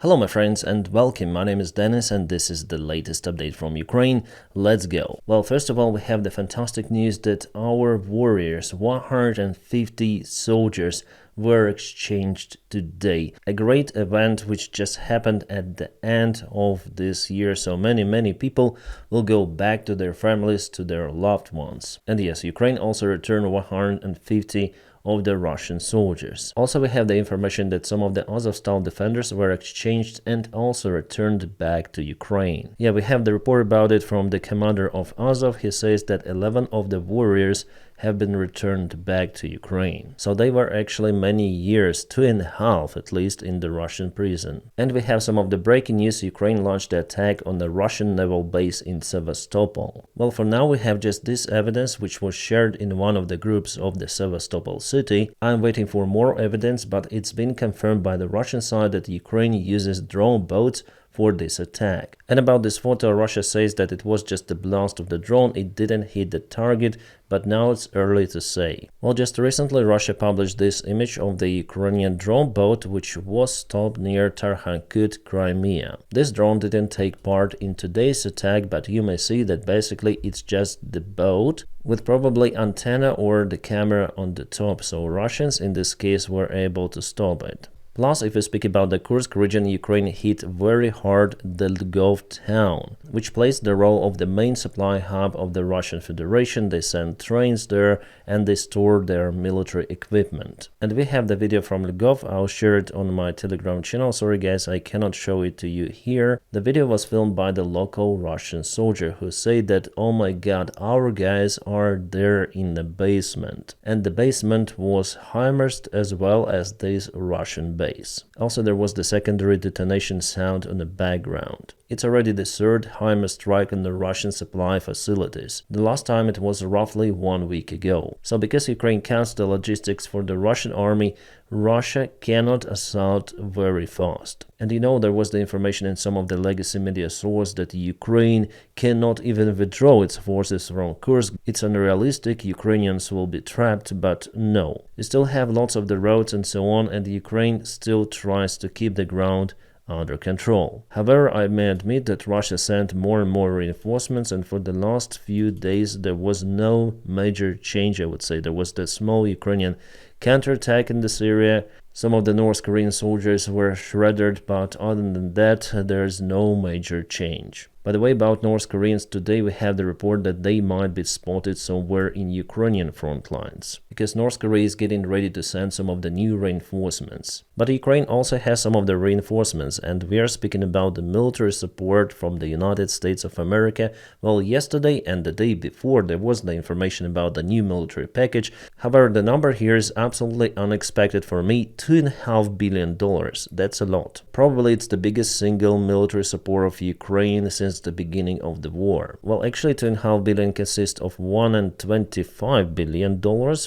Hello my friends and welcome, my name is Dennis and this is the latest update from Ukraine. Let's go. Well, first of all, we have the fantastic news that our warriors, 150 soldiers, were exchanged today. A great event which just happened at the end of this year, so many people will go back to their families, to their loved ones. And yes, Ukraine also returned 150 of the Russian soldiers. Also, we have the information that some of the Azov-style defenders were exchanged and also returned back to Ukraine. Yeah, we have the report about it from the commander of Azov. He says that 11 of the warriors have been returned back to Ukraine. So they were actually many years, 2.5 at least, in the Russian prison. And we have some of the breaking news. Ukraine launched the attack on the Russian naval base in Sevastopol. Well, for now we have just this evidence which was shared in one of the groups of the Sevastopol city. I'm waiting for more evidence, but it's been confirmed by the Russian side that Ukraine uses drone boats for this attack. And about this photo, Russia says that it was just a blast of the drone, it didn't hit the target, but now it's early to say. Well, just recently Russia published this image of the Ukrainian drone boat which was stopped near Tarkhankut, Crimea. This drone didn't take part in today's attack, but you may see that basically it's just the boat with probably antenna or the camera on the top, so Russians in this case were able to stop it. Plus, if we speak about the Kursk region, Ukraine hit very hard the Lvov town, which plays the role of the main supply hub of the Russian Federation. They send trains there and they store their military equipment. And we have the video from Lvov. I'll share it on my Telegram channel. Sorry guys, I cannot show it to you here. The video was filmed by the local Russian soldier who said that, oh my god, our guys are there in the basement. And the basement was HIMARSed as well as this Russian base. Also, there was the secondary detonation sound on the background. It's already the third HIMARS strike on the Russian supply facilities. The last time it was roughly 1 week ago. So because Ukraine counts the logistics for the Russian army, Russia cannot assault very fast. And you know, there was the information in some of the legacy media sources that Ukraine cannot even withdraw its forces from Kursk. It's unrealistic, Ukrainians will be trapped, but no. You still have lots of the roads and so on, and Ukraine still tries to keep the ground under control. However, I may admit that Russia sent more and more reinforcements, and for the last few days there was no major change, I would say. There was the small Ukrainian counterattack in the Syria. Some of the North Korean soldiers were shredded, but other than that, there's no major change. By the way, about North Koreans, today we have the report that they might be spotted somewhere in Ukrainian front lines, because North Korea is getting ready to send some of the new reinforcements. But Ukraine also has some of the reinforcements, and we are speaking about the military support from the United States of America. Well, yesterday and the day before there was the information about the new military package. However, the number here is absolutely unexpected for me, $2.5 billion. That's a lot. Probably it's the biggest single military support of Ukraine since the beginning of the war. Well, actually $2.5 billion consists of $1.25 billion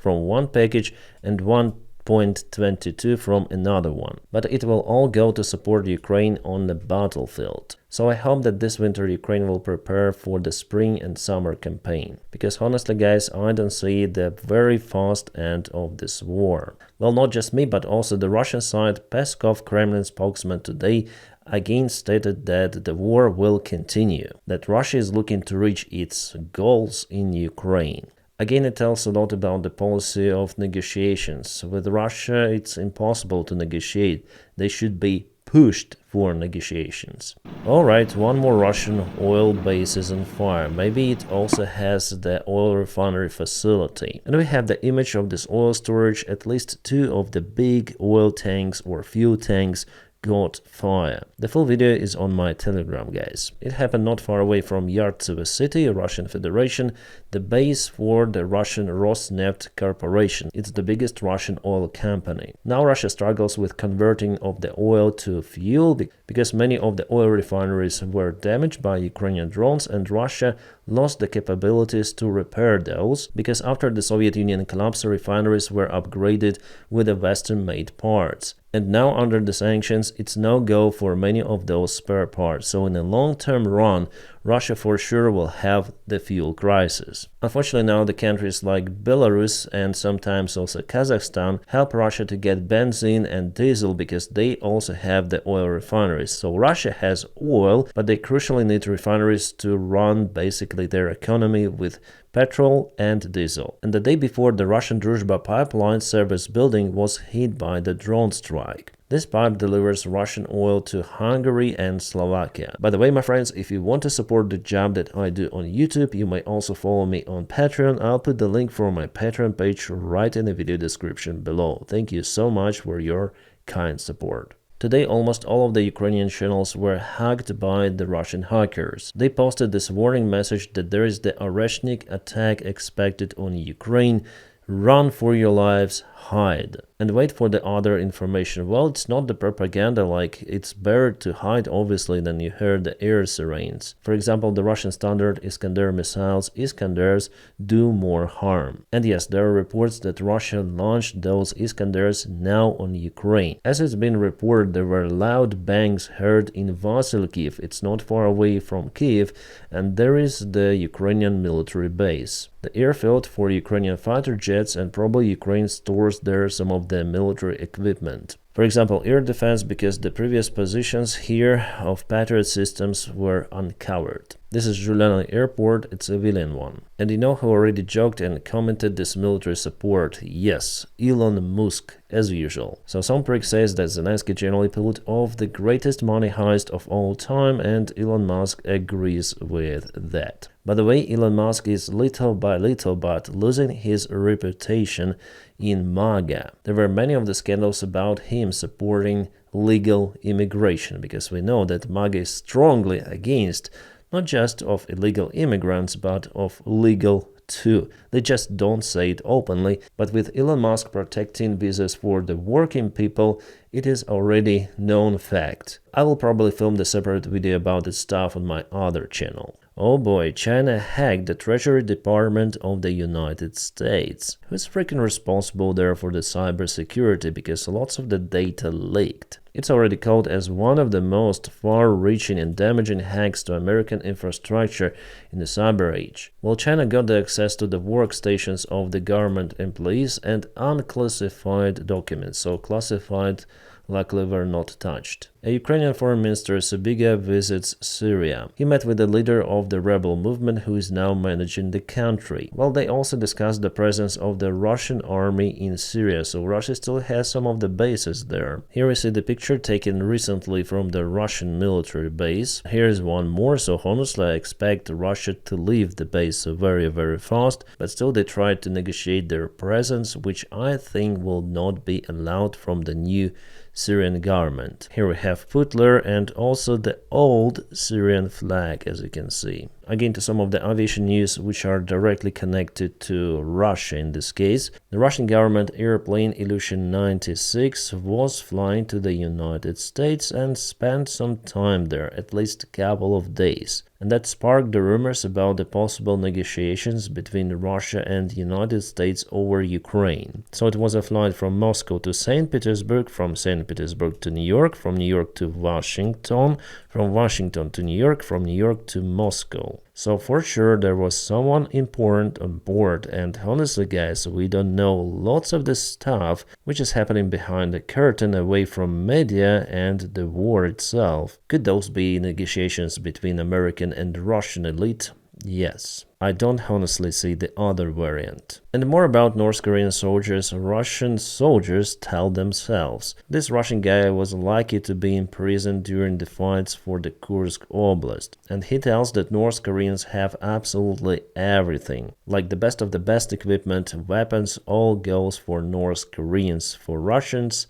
from one package and 1.22 from another one. But it will all go to support Ukraine on the battlefield. So I hope that this winter Ukraine will prepare for the spring and summer campaign. Because honestly guys, I don't see the very fast end of this war. Well, not just me, but also the Russian side. Peskov, Kremlin spokesman, today again stated that the war will continue, that Russia is looking to reach its goals in Ukraine. Again, it tells a lot about the policy of negotiations. With Russia, it's impossible to negotiate. They should be pushed for negotiations. Alright, one more Russian oil base is on fire. Maybe it also has the oil refinery facility. And we have the image of this oil storage. At least 2 of the big oil tanks or fuel tanks got fire. The full video is on my Telegram, guys. It happened not far away from Yartsevo city, Russian Federation, the base for the Russian Rosneft Corporation. It's the biggest Russian oil company. Now Russia struggles with converting of the oil to fuel because many of the oil refineries were damaged by Ukrainian drones, and Russia lost the capabilities to repair those, because after the Soviet Union collapse, refineries were upgraded with the Western-made parts. And now under the sanctions, it's no go for many of those spare parts. So in the long-term run, Russia for sure will have the fuel crisis. Unfortunately, now the countries like Belarus and sometimes also Kazakhstan help Russia to get benzene and diesel because they also have the oil refineries. So Russia has oil, but they crucially need refineries to run basically their economy with petrol and diesel. And the day before, the Russian Druzhba pipeline service building was hit by the drone strike. This pipe delivers Russian oil to Hungary and Slovakia. By the way, my friends, if you want to support the job that I do on YouTube, you may also follow me on Patreon. I'll put the link for my Patreon page right in the video description below. Thank you so much for your kind support. Today, almost all of the Ukrainian channels were hacked by the Russian hackers. They posted this warning message that there is the Oreshnik attack expected on Ukraine. Run for your lives, hide, and wait for the other information. Well, it's not the propaganda, like it's better to hide obviously than you hear the air sirens. For example, the Russian standard Iskander missiles, Iskanders, do more harm. And yes, there are reports that Russia launched those Iskanders now on Ukraine. As it's been reported, there were loud bangs heard in Vasilkiv. It's not far away from Kyiv, and there is the Ukrainian military base. The airfield for Ukrainian fighter jets, and probably Ukraine stores there some of the military equipment. For example, air defense, because the previous positions here of Patriot systems were uncovered. This is Juliana Airport, it's a civilian one. And you know who already joked and commented this military support? Yes, Elon Musk, as usual. So some prick says that Zelensky generally pulled off the greatest money heist of all time, and Elon Musk agrees with that. By the way, Elon Musk is little by little but losing his reputation in MAGA. There were many of the scandals about him supporting legal immigration, because we know that MAGA is strongly against not just of illegal immigrants, but of legal too. They just don't say it openly, but with Elon Musk protecting visas for the working people, it is already known fact. I will probably film the separate video about this stuff on my other channel. Oh boy, China hacked the Treasury Department of the United States. Who's freaking responsible there for the cybersecurity, because lots of the data leaked? It's already called as one of the most far-reaching and damaging hacks to American infrastructure in the cyber age. Well, China got the access to the workstations of the government employees and unclassified documents, so classified luckily were not touched. A Ukrainian Foreign Minister Sybiga visits Syria. He met with the leader of the rebel movement who is now managing the country. Well, they also discussed the presence of the Russian army in Syria, so Russia still has some of the bases there. Here we see the picture taken recently from the Russian military base. Here's one more, so honestly I expect Russia to leave the base very fast, but still they tried to negotiate their presence, which I think will not be allowed from the new Syrian government. Here we have Putler and also the old Syrian flag, as you can see. Again, to some of the aviation news which are directly connected to Russia in this case. The Russian government airplane Ilyushin 96 was flying to the United States and spent some time there, at least a couple of days. And that sparked the rumors about the possible negotiations between Russia and the United States over Ukraine. So it was a flight from Moscow to St. Petersburg, from St. Petersburg to New York, from New York to Washington, from Washington to New York, from New York to Moscow. So for sure there was someone important on board, and honestly guys, we don't know lots of the stuff which is happening behind the curtain away from media and the war itself. Could those be negotiations between American and Russian elite? Yes. I don't honestly see the other variant. And more about North Korean soldiers, Russian soldiers tell themselves. This Russian guy was lucky to be in prison during the fights for the Kursk Oblast. And he tells that North Koreans have absolutely everything. Like the best of the best equipment, weapons, all goes for North Koreans. For Russians,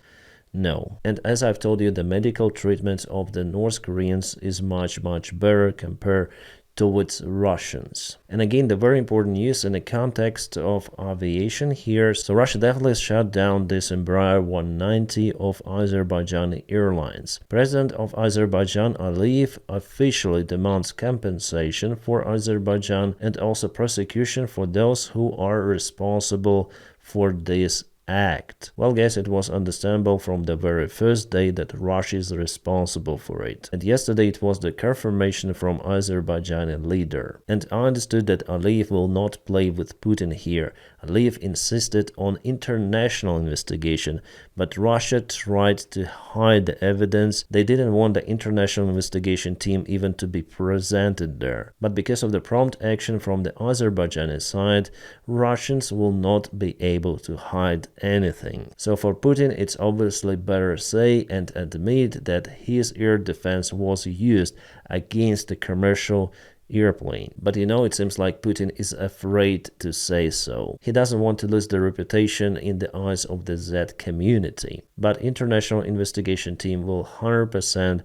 no. And as I've told you, the medical treatment of the North Koreans is much better compared towards Russians. And again, the very important news in the context of aviation here. So Russia definitely shut down this Embraer 190 of Azerbaijan Airlines. President of Azerbaijan Aliyev officially demands compensation for Azerbaijan and also prosecution for those who are responsible for this act. Well, guys, it was understandable from the very first day that Russia is responsible for it. And yesterday it was the confirmation from Azerbaijani leader. And I understood that Aliyev will not play with Putin here. Aliyev insisted on international investigation, but Russia tried to hide the evidence. They didn't want the international investigation team even to be presented there. But because of the prompt action from the Azerbaijani side, Russians will not be able to hide anything. So for Putin, it's obviously better say and admit that his air defense was used against the commercial airplane. But it seems like Putin is afraid to say so. He doesn't want to lose the reputation in the eyes of the Z community. But international investigation team will 100%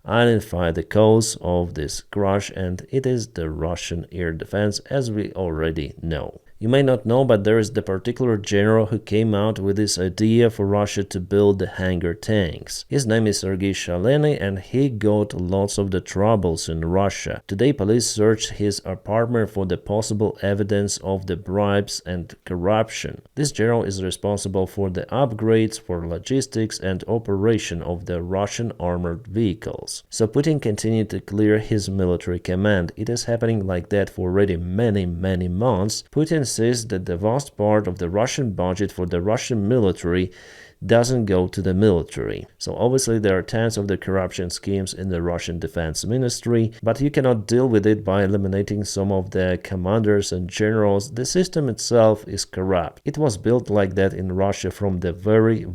identify the cause of this crash, and it is the Russian air defense, as we already know. You may not know, but there is the particular general who came out with this idea for Russia to build the hangar tanks. His name is Sergei Shaleny, and he got lots of the troubles in Russia. Today, police searched his apartment for the possible evidence of the bribes and corruption. This general is responsible for the upgrades for logistics and operation of the Russian armored vehicles. So Putin continued to clear his military command. It is happening like that for already many months. Putin says that the vast part of the Russian budget for the Russian military doesn't go to the military. So obviously there are tons of the corruption schemes in the Russian Defense Ministry, but you cannot deal with it by eliminating some of the commanders and generals. The system itself is corrupt. It was built like that in Russia from the very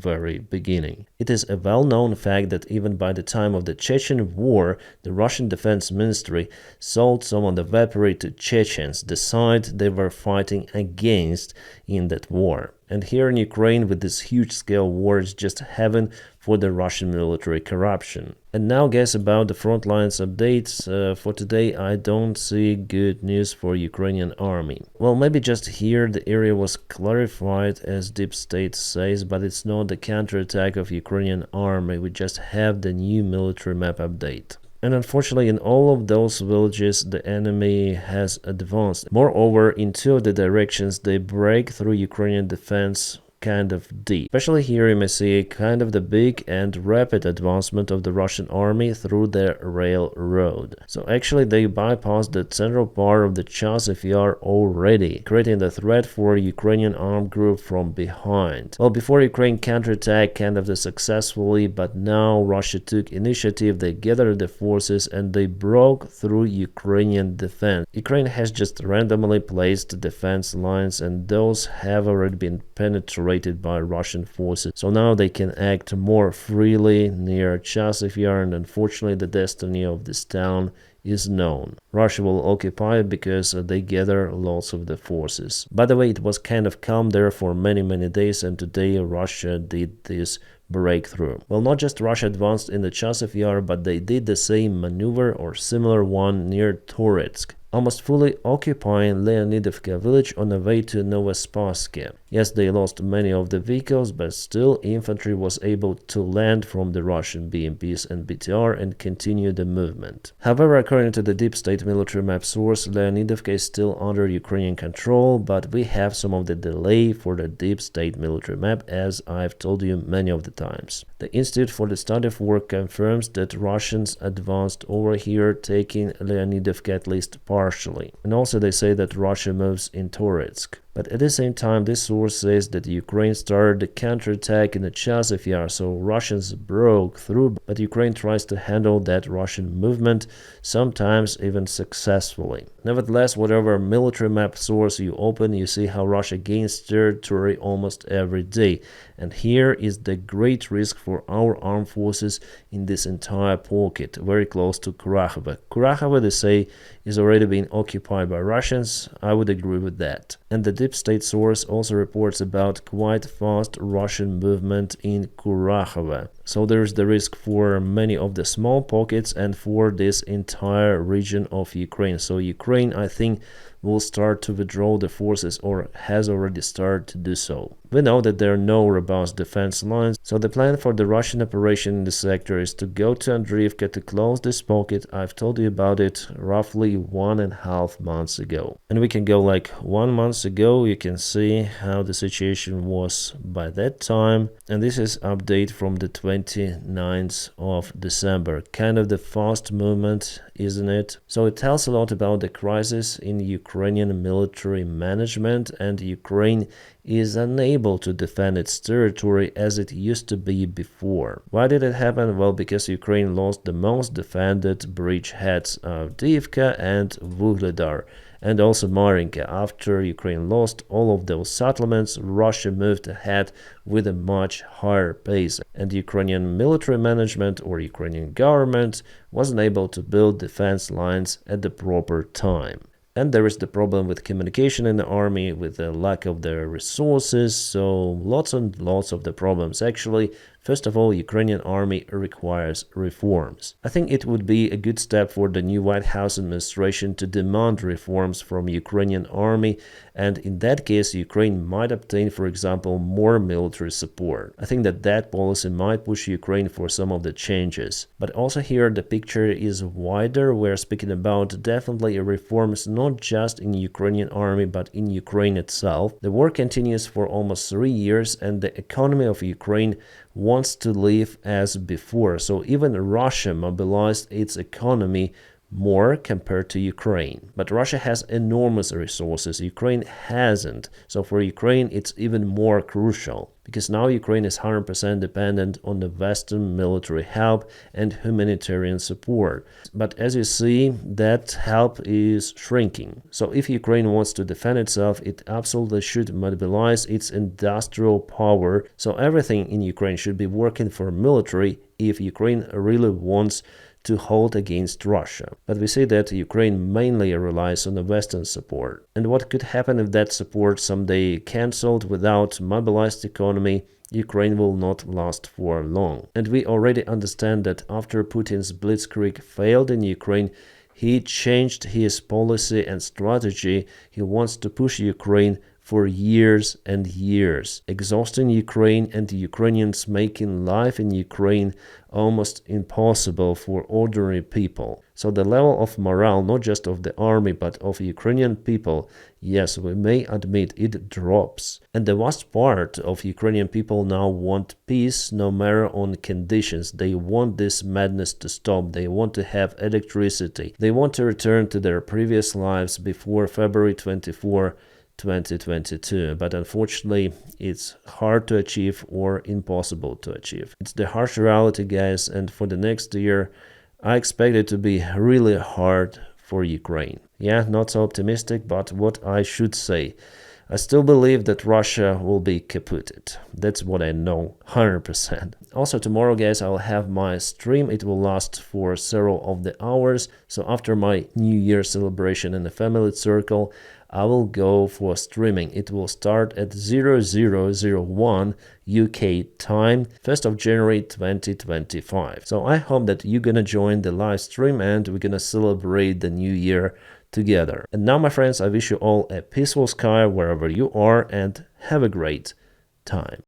beginning. It is a well-known fact that even by the time of the Chechen War, the Russian Defense Ministry sold some of the weaponry to Chechens, the side they were fighting against in that war. And here in Ukraine, with this huge-scale war, is just heaven for the Russian military corruption. And now, guys, about the Frontline's updates. For today, I don't see good news for Ukrainian army. Well, maybe just here the area was clarified, as Deep State says, but it's not the counterattack of Ukrainian army. We just have the new military map update. And unfortunately, in all of those villages, the enemy has advanced. Moreover, in two of the directions, they break through Ukrainian defense kind of deep. Especially here you may see kind of the big and rapid advancement of the Russian army through the railroad. So actually they bypassed the central part of the Azov Yar already, creating the threat for Ukrainian armed group from behind. Well, before Ukraine counterattacked kind of successfully, but now Russia took initiative, they gathered the forces and they broke through Ukrainian defense. Ukraine has just randomly placed defense lines and those have already been penetrated by Russian forces. So now they can act more freely near Azov Yar, and unfortunately the destiny of this town is known. Russia will occupy it because they gather lots of the forces. By the way, it was kind of calm there for many days, and today Russia did this breakthrough. Well, not just Russia advanced in the Azov Yar, but they did the same maneuver or similar one near Toretsk, almost fully occupying Leonidovka village on the way to Novospassky. Yes, they lost many of the vehicles, but still infantry was able to land from the Russian BMPs and BTR and continue the movement. However, according to the Deep State military map source, Leonidovka is still under Ukrainian control, but we have some of the delay for the Deep State military map, as I've told you many of the times. The Institute for the Study of War confirms that Russians advanced over here, taking Leonidovka at least partially. And also they say that Russia moves in Toretsk. But at the same time, this source says that Ukraine started the counterattack in the Azov Yar, so Russians broke through, but Ukraine tries to handle that Russian movement, sometimes even successfully. Nevertheless, whatever military map source you open, you see how Russia gains territory almost every day. And here is the great risk for our armed forces in this entire pocket, very close to Kurakhova. Kurakhova, they say, is already being occupied by Russians. I would agree with that. And the Deep State source also reports about quite fast Russian movement in Kurakhova. So there is the risk for many of the small pockets and for this entire region of Ukraine. So Ukraine, I think, will start to withdraw the forces or has already started to do so. We know that there are no robust defense lines, so the plan for the Russian operation in the sector is to go to Andriivka to close this pocket. I've told you about it roughly 1.5 months ago. And we can go like 1 month ago, you can see how the situation was by that time. And this is update from the 29th of December. Kind of the fast movement, isn't it? So it tells a lot about the crisis in Ukrainian military management, and Ukraine is unable to defend its territory as it used to be before. Why did it happen? Well, because Ukraine lost the most defended bridgeheads of Avdiivka and Vuhledar, and also Marinka. After Ukraine lost all of those settlements, Russia moved ahead with a much higher pace, and Ukrainian military management or Ukrainian government wasn't able to build defense lines at the proper time. And there is the problem with communication in the army, with the lack of their resources, so lots and lots of the problems. Actually, first of all, Ukrainian army requires reforms. I think it would be a good step for the new White House administration to demand reforms from Ukrainian army, and in that case, Ukraine might obtain, for example, more military support. I think that policy might push Ukraine for some of the changes. But also here, the picture is wider. We're speaking about definitely reforms not just in Ukrainian army, but in Ukraine itself. The war continues for almost 3 years, and the economy of Ukraine wants to live as before. So even Russia mobilized its economy more compared to Ukraine. But Russia has enormous resources. Ukraine hasn't. So for Ukraine, it's even more crucial, because now Ukraine is 100% dependent on the Western military help and humanitarian support. But as you see, that help is shrinking. So if Ukraine wants to defend itself, it absolutely should mobilize its industrial power. So everything in Ukraine should be working for military if Ukraine really wants to hold against Russia. But we see that Ukraine mainly relies on the Western support. And what could happen if that support someday cancelled? Without mobilized economy, Ukraine will not last for long. And we already understand that after Putin's blitzkrieg failed in Ukraine, he changed his policy and strategy. He wants to push Ukraine for years and years, exhausting Ukraine and the Ukrainians, making life in Ukraine almost impossible for ordinary people. So the level of morale, not just of the army, but of Ukrainian people, yes, we may admit it drops. And the vast part of Ukrainian people now want peace, no matter on conditions. They want this madness to stop. They want to have electricity. They want to return to their previous lives before February 24, 2022, but unfortunately it's hard to achieve or impossible to achieve. It's the harsh reality, guys, and for the next year I expect it to be really hard for Ukraine. Yeah, not so optimistic, but what I should say, I still believe that Russia will be kaputted. That's what I know, 100%. Also tomorrow, guys, I'll have my stream. It will last for several of the hours. So after my New Year celebration in the family circle, I will go for streaming. It will start at 0001 UK time, 1st of January 2025. So I hope that you're gonna join the live stream and we're gonna celebrate the new year together. And now, my friends, I wish you all a peaceful sky wherever you are and have a great time.